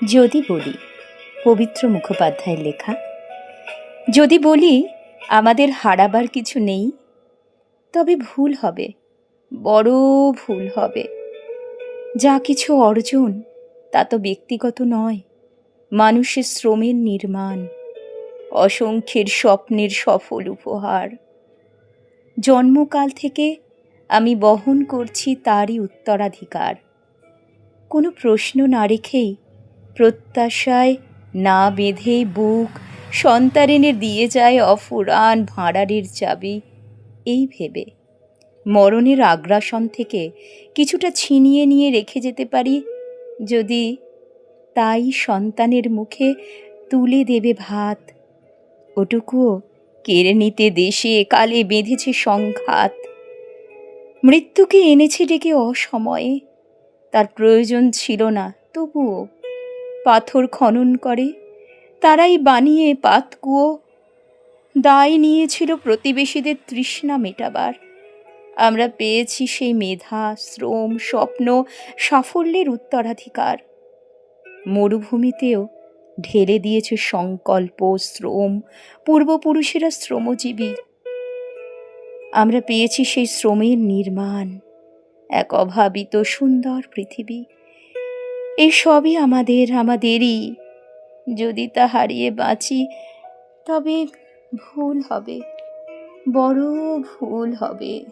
যদি বলি, পবিত্র মুখোপাধ্যায়ের লেখা। যদি বলি আমাদের হারাবার কিছু নেই, তবে ভুল হবে, বড় ভুল হবে। যা কিছু অর্জন তা তো ব্যক্তিগত নয়, মানুষের শ্রমের নির্মাণ, অসংখ্যের স্বপ্নের সফল উপহার। জন্মকাল থেকে আমি বহন করছি তারই উত্তরাধিকার। কোনো প্রশ্ন না রেখেই, প্রত্যাশায় না বেঁধে বুক সন্তানেরে দিয়ে যায় অফুরান ভাঁড়ারের চাবি, এই ভেবে মরণের আগ্রাসন থেকে কিছুটা ছিনিয়ে নিয়ে রেখে যেতে পারি যদি, তাই সন্তানের মুখে তুলে দেবে ভাত। ওটুকুও কেড়ে নিতে দেশে কালে বেঁধেছে সংঘাত। মৃত্যুকে এনেছে ডেকে অসময়ে, তার প্রয়োজন ছিল না, তবুও পাথর খনন করে তারাই বানিয়ে পাতকুয়ো। দায় নিয়েছিল প্রতিবেশীদের তৃষ্ণা মেটাবার। আমরা পেয়েছি সেই মেধা, শ্রম, স্বপ্ন, সাফল্যের উত্তরাধিকার। মরুভূমিতেও ঢেলে দিয়েছে সংকল্প, শ্রম, পূর্বপুরুষেরা শ্রমজীবী। আমরা পেয়েছি সেই শ্রমের নির্মাণ, এক অভাবিত সুন্দর পৃথিবী। এই সবই আমাদেরই। যদি তা হারিয়ে বাঁচি, তবে ভুল হবে, বড় ভুল হবে।